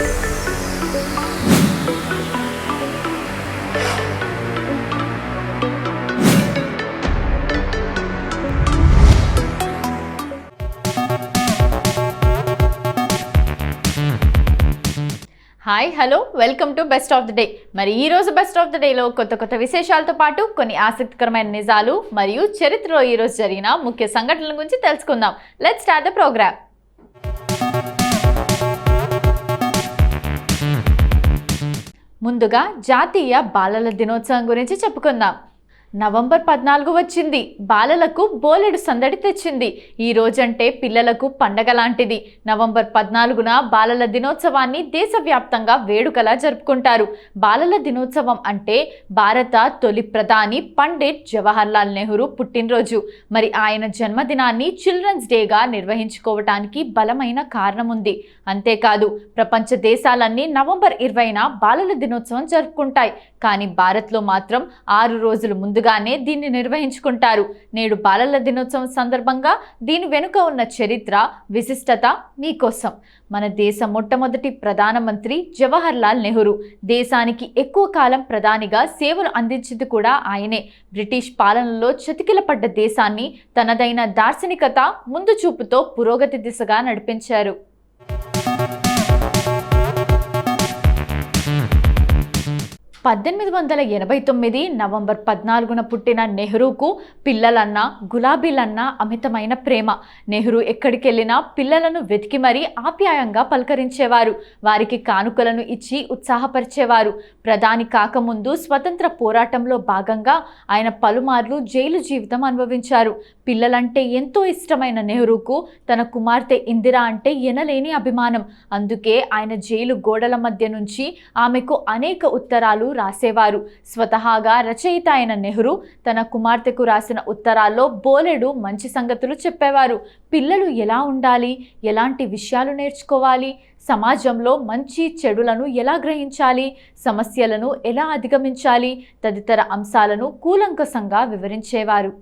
Hi hello welcome to best of the day. మరి ఈ రోజు బెస్ట్ ఆఫ్ ద డేలో కొత్త విశేషాలతో పాటు కొన్ని ఆసక్తికరమైన నిజాలు మరియు చరిత్రలో ఈ రోజు జరిగిన ముఖ్య సంఘటనల గురించి తెలుసుకుందాం. Let's start the programme. ముందుగా జాతీయ బాలల దినోత్సవం గురించి చెప్పుకుందాం. నవంబర్ 14 వచ్చింది. బాలలకు బోలెడు సందడి తెచ్చింది. ఈ రోజంటే పిల్లలకు పండగ లాంటిది. నవంబర్ 14న బాలల దినోత్సవాన్ని దేశవ్యాప్తంగా వేడుకలా జరుపుకుంటారు. బాలల దినోత్సవం అంటే భారత తొలి ప్రధాని పండిట్ జవహర్లాల్ నెహ్రూ పుట్టినరోజు. మరి ఆయన జన్మదినాన్ని చిల్డ్రన్స్ డేగా నిర్వహించుకోవటానికి బలమైన కారణం ఉంది. అంతేకాదు, ప్రపంచ దేశాలన్నీ నవంబర్ 20న బాలల దినోత్సవం జరుపుకుంటాయి. కానీ భారత్లో మాత్రం 6 రోజులు ముందుగానే దీన్ని నిర్వహించుకుంటారు. నేడు బాలల దినోత్సవం సందర్భంగా దీని వెనుక ఉన్న చరిత్ర, విశిష్టత మీకోసం. మన దేశ మొట్టమొదటి ప్రధానమంత్రి జవహర్లాల్ నెహ్రూ. దేశానికి ఎక్కువ కాలం ప్రధానిగా సేవలు అందించింది కూడా ఆయనే. బ్రిటిష్ పాలనలో చతికిలపడ్డ దేశాన్ని తనదైన దార్శనికత, ముందు చూపుతో పురోగతి దిశగా నడిపించారు. 1889 నవంబర్ 14న పుట్టిన నెహ్రూకు పిల్లలన్నా, గులాబీలన్నా అమితమైన ప్రేమ. నెహ్రూ ఎక్కడికి వెళ్ళినా పిల్లలను వెతికి మరీ ఆప్యాయంగా పలకరించేవారు. వారికి కానుకలను ఇచ్చి ఉత్సాహపరిచేవారు. ప్రధాని కాకముందు స్వతంత్ర పోరాటంలో భాగంగా ఆయన పలుమార్లు జైలు జీవితం అనుభవించారు. పిల్లలంటే ఎంతో ఇష్టమైన నెహ్రూకు తన కుమార్తె ఇందిరా అంటే ఎనలేని అభిమానం. అందుకే ఆయన జైలు గోడల మధ్య నుంచి ఆమెకు అనేక ఉత్తరాలు రాసేవారు. స్వతహాగా రచయిత అయిన నెహ్రూ తన కుమార్తెకు రాసిన ఉత్తరాల్లో బోలెడు మంచి సంగతులు చెప్పేవారు. పిల్లలు ఎలా ఉండాలి, ఎలాంటి విషయాలు నేర్చుకోవాలి, సమాజంలో మంచి చెడులను ఎలా గ్రహించాలి, సమస్యలను ఎలా అధిగమించాలి తదితర అంశాలను కూలంకషంగా వివరించేవారు.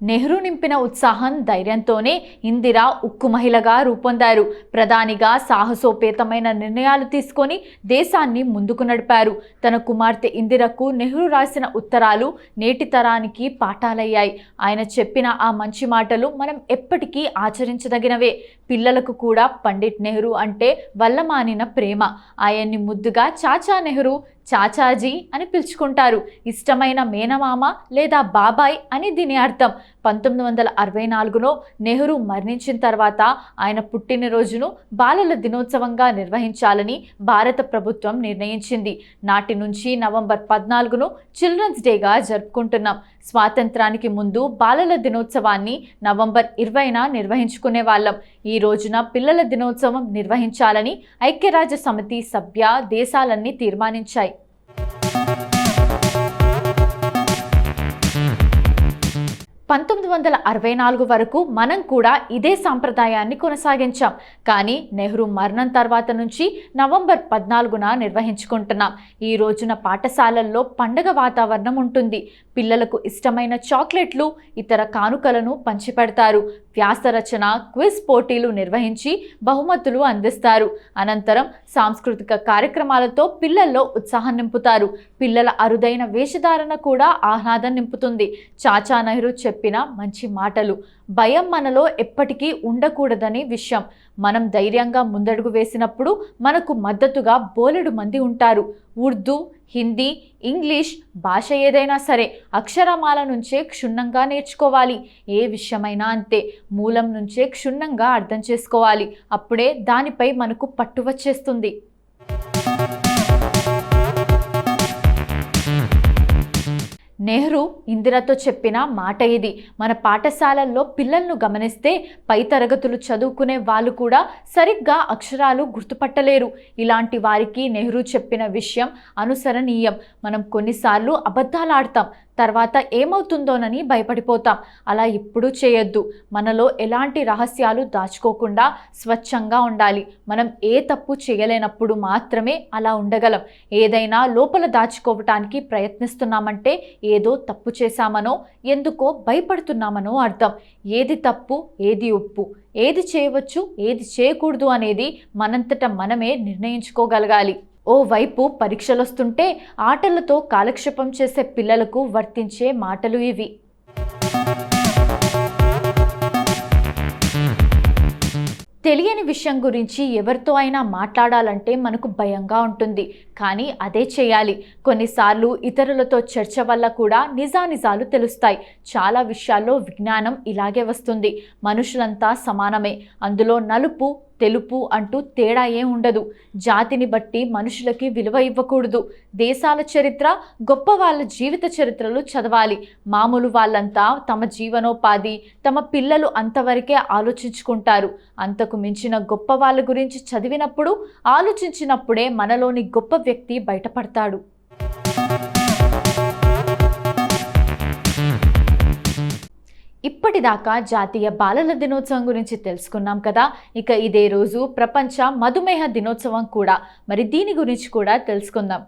నెహ్రూ నింపిన ఉత్సాహం, ధైర్యంతోనే ఇందిరా ఉక్కు మహిళగా రూపొందారు. ప్రధానిగా సాహసోపేతమైన నిర్ణయాలు తీసుకొని దేశాన్ని ముందుకు నడిపారు. తన కుమార్తె ఇందిరకు నెహ్రూ రాసిన ఉత్తరాలు నేటి తరానికి పాఠాలయ్యాయి. ఆయన చెప్పిన ఆ మంచి మాటలు మనం ఎప్పటికీ ఆచరించదగినవే. పిల్లలకు కూడా పండిట్ నెహ్రూ అంటే వల్లమానిన ప్రేమ. ఆయన్ని ముద్దుగా చాచా నెహ్రూ, చాచాజీ అని పిలుచుకుంటారు. ఇష్టమైన మేనమామ లేదా బాబాయ్ అని దీని అర్థం. 1964లో నెహ్రూ మరణించిన తర్వాత ఆయన పుట్టినరోజును బాలల దినోత్సవంగా నిర్వహించాలని భారత ప్రభుత్వం నిర్ణయించింది. నాటి నుంచి నవంబర్ 14ను చిల్డ్రన్స్ డేగా జరుపుకుంటున్నాం. స్వాతంత్రానికి ముందు బాలల దినోత్సవాన్ని నవంబర్ 20న నిర్వహించుకునే వాళ్ళం. ఈ రోజున పిల్లల దినోత్సవం నిర్వహించాలని ఐక్యరాజ్య సమితి సభ్య దేశాలన్నీ తీర్మానించాయి. పంతొమ్మిది 1964 వరకు మనం కూడా ఇదే సాంప్రదాయాన్ని కొనసాగించాం. కానీ నెహ్రూ మరణం తర్వాత నుంచి నవంబర్ 14న నిర్వహించుకుంటున్నాం. ఈ రోజున పాఠశాలల్లో పండగ వాతావరణం ఉంటుంది. పిల్లలకు ఇష్టమైన చాక్లెట్లు, ఇతర కానుకలను పంచిపెడతారు. వ్యాసరచన, క్విజ్ పోటీలు నిర్వహించి బహుమతులు అందిస్తారు. అనంతరం సాంస్కృతిక కార్యక్రమాలతో పిల్లల్లో ఉత్సాహం నింపుతారు. పిల్లల అరుదైన వేషధారణ కూడా ఆహ్లాదం నింపుతుంది. చాచా నెహ్రూ చెప్పిన మంచి మాటలు. భయం మనలో ఎప్పటికీ ఉండకూడదని విషయం. మనం ధైర్యంగా ముందడుగు వేసినప్పుడు మనకు మద్దతుగా బోలెడు మంది ఉంటారు. ఉర్దూ, హిందీ, ఇంగ్లీష్ భాష ఏదైనా సరే అక్షరమాల నుంచే క్షుణ్ణంగా నేర్చుకోవాలి. ఏ విషయమైనా అంతే, మూలం నుంచే క్షుణ్ణంగా అర్థం చేసుకోవాలి. అప్పుడే దానిపై మనకు పట్టు వచ్చేస్తుంది. నెహ్రూ ఇందిరతో చెప్పిన మాట ఇది. మన పాఠశాలల్లో పిల్లలను గమనిస్తే పై తరగతులు చదువుకునే వాళ్ళు కూడా సరిగ్గా అక్షరాలు గుర్తుపట్టలేరు. ఇలాంటి వారికి నెహ్రూ చెప్పిన విషయం అనుసరణీయం. మనం కొన్నిసార్లు అబద్ధాలు ఆడతాం, తర్వాత ఏమవుతుందోనని భయపడిపోతాం. అలా ఎప్పుడూ చేయొద్దు. మనలో ఎలాంటి రహస్యాలు దాచుకోకుండా స్వచ్ఛంగా ఉండాలి. మనం ఏ తప్పు చేయలేనప్పుడు మాత్రమే అలా ఉండగలం. ఏదైనా లోపల దాచుకోవటానికి ప్రయత్నిస్తున్నామంటే ఏదో తప్పు చేశామనో ఎందుకో భయపడుతున్నామనో అర్థం. ఏది తప్పు, ఏది ఒప్పు, ఏది చేయవచ్చు, ఏది చేయకూడదు అనేది మనంతట మనమే నిర్ణయించుకోగలగాలి. ఓవైపు పరీక్షలొస్తుంటే ఆటలతో కాలక్షేపం చేసే పిల్లలకు వర్తించే మాటలు ఇవి. తెలియని విషయం గురించి ఎవరితో అయినా మాట్లాడాలంటే మనకు భయంగా ఉంటుంది. కానీ అదే చేయాలి. కొన్నిసార్లు ఇతరులతో చర్చ వల్ల కూడా నిజానిజాలు తెలుస్తాయి. చాలా విషయాల్లో విజ్ఞానం ఇలాగే వస్తుంది. మనుషులంతా సమానమే. అందులో నలుపు తెలుపు అంటూ తేడా ఏం ఉండదు. జాతిని బట్టి మనుషులకి విలువ ఇవ్వకూడదు. దేశాల చరిత్ర, గొప్ప వాళ్ళ జీవిత చరిత్రలు చదవాలి. మామూలు వాళ్ళంతా తమ జీవనోపాధి, తమ పిల్లలు అంతవరకే ఆలోచించుకుంటారు. అంతకు మించిన గొప్ప వాళ్ళ గురించి చదివినప్పుడు, ఆలోచించినప్పుడే మనలోని గొప్ప వ్యక్తి బయటపడతాడు. ఇప్పటిదాకా జాతీయ బాలల దినోత్సవం గురించి తెలుసుకున్నాం కదా. ఇక ఇదే రోజు ప్రపంచ మధుమేహ దినోత్సవం కూడా. మరి దీని గురించి కూడా తెలుసుకుందాం.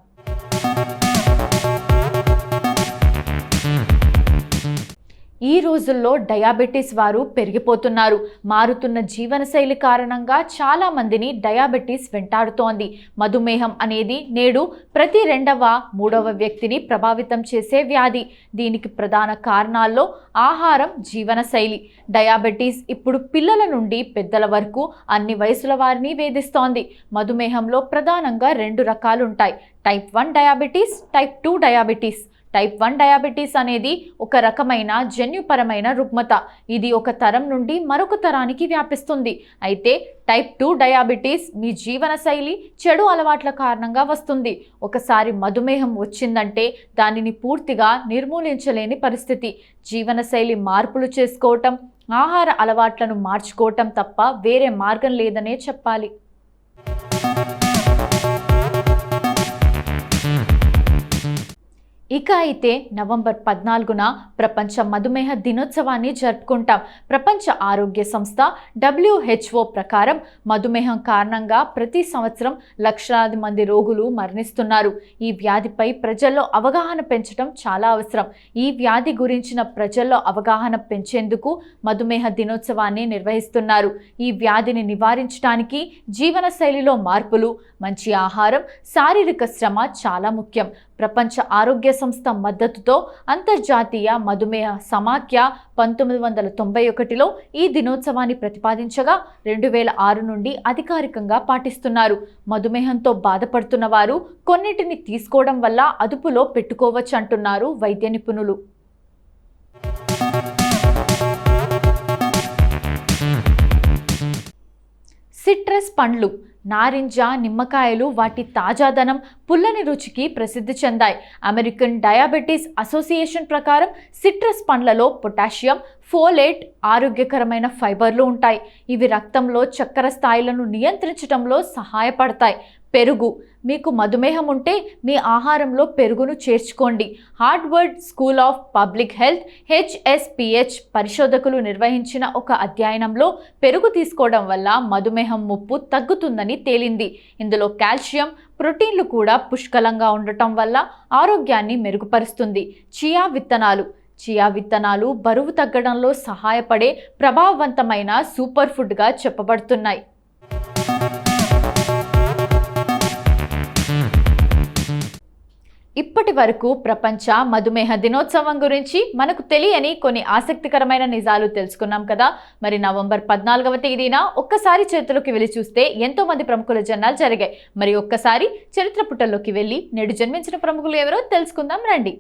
ఈ రోజుల్లో డయాబెటీస్ వారు పెరిగిపోతున్నారు. మారుతున్న జీవనశైలి కారణంగా చాలా మందిని డయాబెటీస్ వెంటాడుతోంది. మధుమేహం అనేది నేడు ప్రతి రెండవ మూడవ వ్యక్తిని ప్రభావితం చేసే వ్యాధి. దీనికి ప్రధాన కారణాల్లో ఆహారం, జీవనశైలి. డయాబెటీస్ ఇప్పుడు పిల్లల నుండి పెద్దల వరకు అన్ని వయసుల వారిని వేధిస్తోంది. మధుమేహంలో ప్రధానంగా 2 రకాలుంటాయి. Type 1 diabetes, type 2 diabetes. Type 1 diabetes అనేది ఒక రకమైన జన్యుపరమైన రుగ్మత. ఇది ఒక తరం నుండి మరొక తరానికి వ్యాపిస్తుంది. అయితే టైప్ 2 డయాబెటీస్ మీ జీవనశైలి, చెడు అలవాట్ల కారణంగా వస్తుంది. ఒకసారి మధుమేహం వచ్చిందంటే దానిని పూర్తిగా నిర్మూలించలేని పరిస్థితి. జీవనశైలి మార్పులు చేసుకోవటం, ఆహార అలవాట్లను మార్చుకోవటం తప్ప వేరే మార్గం లేదనే చెప్పాలి. ఇక అయితే నవంబర్ 14న ప్రపంచ మధుమేహ దినోత్సవాన్ని జరుపుకుంటాం. ప్రపంచ ఆరోగ్య సంస్థ WHO ప్రకారం మధుమేహం కారణంగా ప్రతి సంవత్సరం లక్షలాది మంది రోగులు మరణిస్తున్నారు. ఈ వ్యాధిపై ప్రజల్లో అవగాహన పెంచడం చాలా అవసరం. ఈ వ్యాధి గురించిన ప్రజల్లో అవగాహన పెంచేందుకు మధుమేహ దినోత్సవాన్ని నిర్వహిస్తున్నారు. ఈ వ్యాధిని నివారించడానికి జీవనశైలిలో మార్పులు, మంచి ఆహారం, శారీరక శ్రమ చాలా ముఖ్యం. ప్రపంచ ఆరోగ్య సంస్థ మద్దతుతో అంతర్జాతీయ మధుమేహ సమాఖ్య 1991లో ఈ దినోత్సవాన్ని ప్రతిపాదించగా 2006 నుండి అధికారికంగా పాటిస్తున్నారు. మధుమేహంతో బాధపడుతున్న వారు కొన్నిటిని తీసుకోవడం వల్ల అదుపులో పెట్టుకోవచ్చు అంటున్నారు వైద్య నిపుణులు. సిట్రస్ పండ్లు, నారింజ, నిమ్మకాయలు వాటి తాజాదనం, పుల్లని రుచికి ప్రసిద్ధి చెందాయి. అమెరికన్ డయాబెటీస్ అసోసియేషన్ ప్రకారం సిట్రస్ పండ్లలో పొటాషియం, ఫోలేట్, ఆరోగ్యకరమైన ఫైబర్లు ఉంటాయి. ఇవి రక్తంలో చక్కెర స్థాయిలను నియంత్రించడంలో సహాయపడతాయి. పెరుగు, మీకు మధుమేహం ఉంటే మీ ఆహారంలో పెరుగును చేర్చుకోండి. Harvard school of public health HSPH పరిశోధకులు నిర్వహించిన ఒక అధ్యయనంలో పెరుగు తీసుకోవడం వల్ల మధుమేహం ముప్పు తగ్గుతుందని తేలింది. ఇందులో కాల్షియం, ప్రోటీన్లు కూడా పుష్కలంగా ఉండటం వల్ల ఆరోగ్యాన్ని మెరుగుపరుస్తుంది. చియా విత్తనాలు బరువు తగ్గడంలో సహాయపడే ప్రభావవంతమైన సూపర్ ఫుడ్గా చెప్పబడుతున్నాయి. ఇప్పటి వరకు ప్రపంచ మధుమేహ దినోత్సవం గురించి మనకు తెలియని కొన్ని ఆసక్తికరమైన నిజాలు తెలుసుకున్నాం కదా. మరి నవంబర్ 14వ తేదీన ఒక్కసారి చరిత్రలోకి వెళ్ళి చూస్తే ఎంతో మంది ప్రముఖుల జన్మాలు జరిగాయి. మరి ఒక్కసారి చరిత్ర పుటల్లోకి వెళ్ళి నేడు జన్మించిన ప్రముఖులు ఎవరో తెలుసుకుందాం రండి.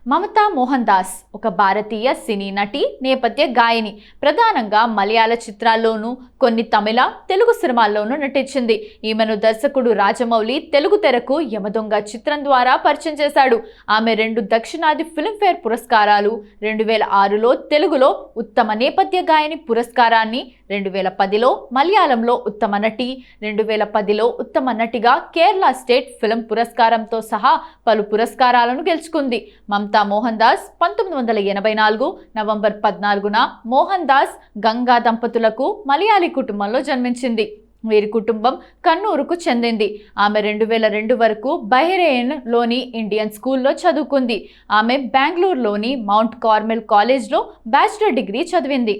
మమతా మోహన్ దాస్ ఒక భారతీయ సినీ నటి, నేపథ్య గాయని. ప్రధానంగా మలయాళ చిత్రాల్లోనూ కొన్ని తమిళ, తెలుగు సినిమాల్లోనూ నటించింది. ఈమెను దర్శకుడు రాజమౌళి తెలుగు తెరకు యమదొంగ చిత్రం ద్వారా పరిచయం చేశాడు. ఆమె 2 దక్షిణాది ఫిల్మ్ఫేర్ పురస్కారాలు, 2006లో తెలుగులో ఉత్తమ నేపథ్య గాయని పురస్కారాన్ని, 2010లో మలయాళంలో ఉత్తమ నటి, 2010లో ఉత్తమ నటిగా కేరళ స్టేట్ ఫిల్మ్ పురస్కారంతో సహా పలు పురస్కారాలను గెలుచుకుంది. మమతా మోహన్ దాస్ 1984 నవంబర్ 14న మోహన్ దాస్, గంగా దంపతులకు మలయాళీ కుటుంబంలో జన్మించింది. వీరి కుటుంబం కన్నూరుకు చెందింది. ఆమె 2002 వరకు బహ్రెయిన్లోని ఇండియన్ స్కూల్లో చదువుకుంది. ఆమె బెంగళూరులోని మౌంట్ కార్మెల్ కాలేజ్లో బ్యాచిలర్ డిగ్రీ చదివింది.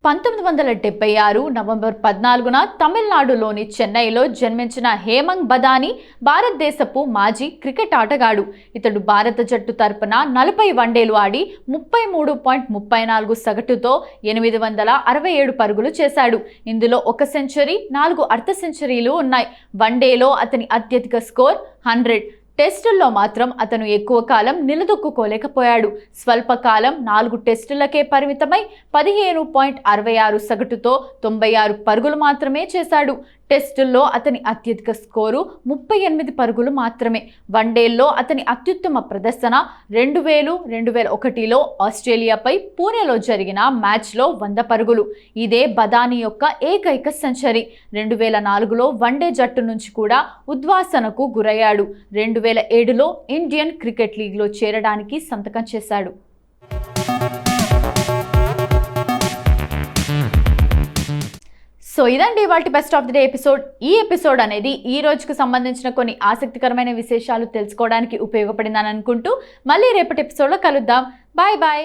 1976 నవంబర్ 14న తమిళనాడులోని చెన్నైలో జన్మించిన హేమంగ్ బదాని భారతదేశపు మాజీ క్రికెట్ ఆటగాడు. ఇతడు భారత జట్టు తరపున 40 వన్డేలు ఆడి 33.34 సగటుతో 867 పరుగులు చేశాడు. ఇందులో 1 సెంచరీ, 4 అర్ధ సెంచరీలు ఉన్నాయి. వన్డేలో అతని అత్యధిక స్కోర్ 100. టెస్టుల్లో మాత్రం అతను ఎక్కువ కాలం నిలదొక్కుకోలేకపోయాడు. స్వల్పకాలం 4 టెస్టులకే పరిమితమై 15.66 సగటుతో 96 పరుగులు మాత్రమే చేశాడు. టెస్టుల్లో అతని అత్యధిక స్కోరు 38 పరుగులు మాత్రమే. వన్డేల్లో అతని అత్యుత్తమ ప్రదర్శన 2000, 2001లో ఆస్ట్రేలియాపై పూణేలో జరిగిన మ్యాచ్లో 100 పరుగులు. ఇదే బదాని యొక్క ఏకైక సెంచరీ. 2004లో వన్డే జట్టు నుంచి కూడా ఉద్వాసనకు గురయ్యాడు. 2007లో ఇండియన్ క్రికెట్ లీగ్లో చేరడానికి సంతకం చేశాడు. సో ఇదండి ఇవాల్టి best of the day episode. ఈ ఎపిసోడ్ అనేది ఈ రోజుకు సంబంధించిన కొన్ని ఆసక్తికరమైన విశేషాలు తెలుసుకోవడానికి ఉపయోగపడిందని అనుకుంటూ మళ్ళీ రేపటి ఎపిసోడ్లో కలుద్దాం. Bye bye.